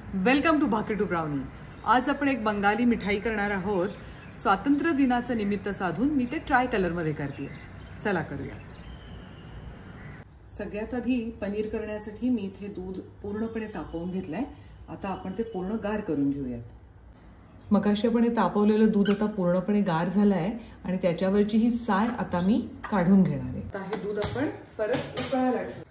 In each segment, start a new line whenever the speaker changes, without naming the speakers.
Welcome to भाकरी to brownie. आज आपण एक बंगाली मिठाई करणार आहोत। स्वातंत्र्य दिनाचं निमित्त साधून मी ते ट्राय कलर मध्ये करते। चला करूया। सगळ्यात आधी पनीर करण्यासाठी मी इथे दूध पूर्णपणे तापवून घेतलंय। आता आपण ते पूर्ण गार करून घेऊयात। मगाशी आपण तापवलेलं दूध आता पूर्णपणे गार झालंय आणि त्याच्यावरची ही साय आता मी काढून घेणार आहे। आता हे दूध आपण परत उकळायला ठेवू।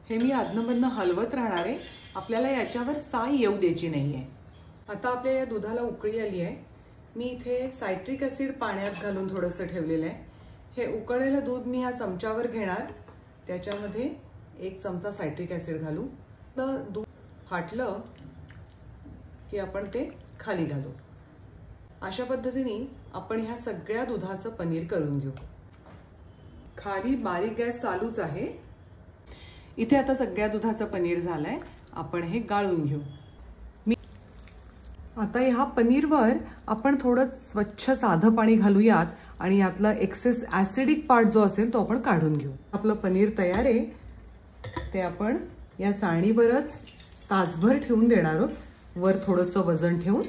हे मी आदनमधनं हलवत राहणार आहे। आपल्याला याच्यावर साय येऊ द्यायची नाहीये। आता आपल्या या दुधाला उकळी आली आहे। मी इथे सायट्रिक ऍसिड पाण्यात घालून थोडंसं ठेवलेलं आहे। हे उकळलेलं दूध मी या चमच्यावर घेणार, त्याच्यामध्ये 1 चमचा सायट्रिक ऍसिड घालू। तर दूध फाटलं की आपण ते खाली घालू। अशा पद्धतीने आपण ह्या सगळ्या दुधाचं पनीर करून घेऊ। खाली बारीक गॅस चालूच आहे। इथे आता सगळ्या दुधाचं पनीर झालंय। आपण हे गाळून घेऊ। आता ह्या पनीरवर आपण थोडं स्वच्छ साधं पाणी घालूयात आणि यातला एक्सेस ऍसिडिक पार्ट जो असेल तो आपण काढून घेऊ। आपलं पनीर तयार आहे। ते आपण या चाळणीवरच तासभर ठेवून देणार आहोत, वर थोडंसं वजन ठेवून,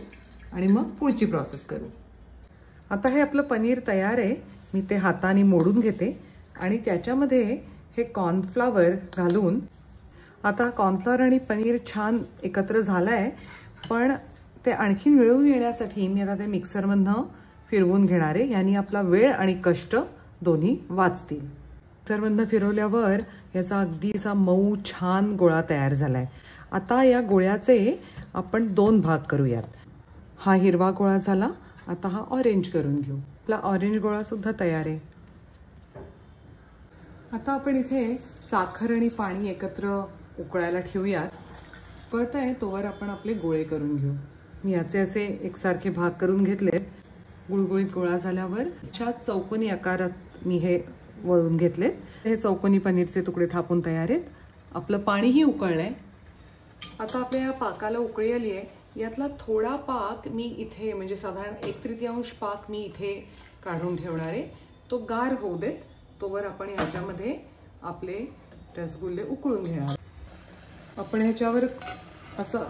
आणि मग पुढची प्रोसेस करू। आता हे आपलं पनीर तयार आहे। मी ते हाताने मोडून घेते आणि त्याच्यामध्ये हे कॉर्नफ्लावर घालून, आता कॉर्नफ्लावर आणि पनीर छान एकत्र झालंय, पण ते आणखी मिळून येण्यासाठी मी आता ते मिक्सरमधनं फिरवून घेणार आहे। यानी आपला वेळ आणि कष्ट दोन्ही वाचतील। मिक्सरमधनं फिरवल्यावर याचा अगदी असा मऊ छान गोळा तयार झालाय। आता या गोळ्याचे आपण 2 भाग करूयात। हा हिरवा गोळा झाला, आता हा ऑरेंज करून घेऊ। आपला ऑरेंज गोळा सुद्धा तयार आहे। आता आपण इथे साखर आणि पाणी एकत्र उकळायला ठेवूयात। कळतंय तोवर आपण आपले गोळे करून घेऊ। मी याचे असे एकसारखे भाग करून घेतले। गुळगुळीत गोळा झाल्यावर अशा चौकोनी आकारात मी हे वळून घेतले। हे चौकोनी पनीरचे तुकडे थापून तयार आहेत। आपलं पाणीही उकळलंय। आता आपल्या या पाकाला उकळी आली आहे। यातला थोडा पाक मी इथे, म्हणजे साधारण 1/3 पाक मी इथे काढून ठेवणार आहे। तो गार होऊ देत, तोवर आपण ह्याच्यामध्ये आपले रसगुल्ले उकळून घेणार। आपण ह्याच्यावर असं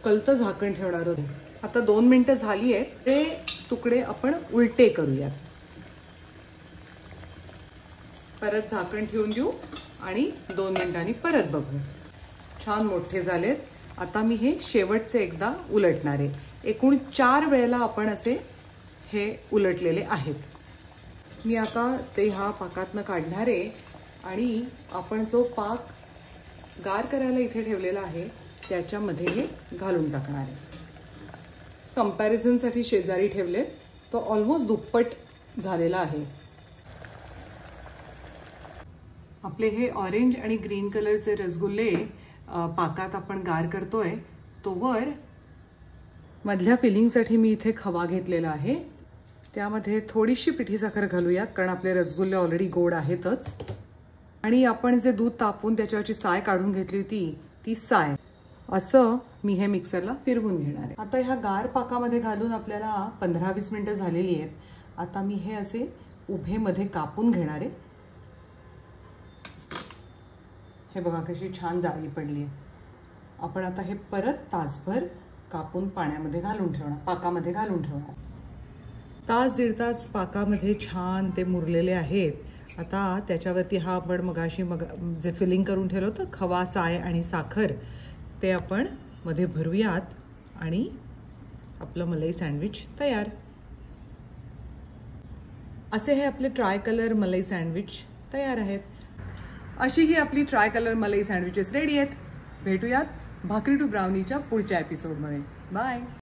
कलतं झाकण ठेवणार आहोत। आता 2 मिनिटं झाली आहेत। ते तुकडे आपण उलटे करूयात। परत झाकण ठेवून देऊ आणि 2 मिनिटांनी परत बघू। छान मोठे झालेत। आता मी हे शेवटचे एकदा उलटणार आहे। एकूण 4 वेळेला आपण असे हे उलटलेले आहेत। मी आता ते ह्या पाकातनं काढणार आहे आणि आपण जो पाक गार करायला इथे ठेवलेला आहे त्याच्यामध्ये हे घालून टाकणार आहे। कंपॅरिझनसाठी शेजारी ठेवले, तो ऑलमोस्ट दुप्पट झालेला आहे। आपले हे ऑरेंज आणि ग्रीन कलरचे रसगुल्ले पाकात आपण गार करतोय, तोवर मधल्या फिलिंगसाठी मी इथे खवा घेतलेला आहे। त्यामध्ये थोडीशी पिठी साखर घालूयात, कारण आपले रसगुल्ले ऑलरेडी गोड आहेतच। आणि आपण जे दूध तापवून त्याच्यावरची साय काढून घेतली होती, ती साय असं मी हे मिक्सरला फिरवून घेणार आहे। आता ह्या गार पाकामध्ये घालून आपल्याला 15-20 मिनिटं झालेली आहेत। आता मी हे असे उभे मध्ये कापून घेणार आहे। हे बघा कशी छान जाळी पडली आहे। आपण आता हे परत तासभर कापून पाण्यामध्ये घालून ठेवणार, पाकामध्ये घालून ठेवणार। तास 1.5 तास पाकामध्ये छान ते मुरलेले आहेत। आता त्याच्यावरती हा आपण मगाशी जे फिलिंग करून ठेवलं होतं, खवा, साय आणि साखर, ते आपण मध्ये भरूयात आणि आपलं मलाई सँडविच तयार। असे हे आपले ट्राय कलर मलाई सँडविच तयार आहेत। अशी ही आपली ट्राय कलर मलाई सँडविचेस रेडी आहेत। भेटूयात भाकरी टू ब्राउनीच्या पुढच्या एपिसोडमध्ये। बाय।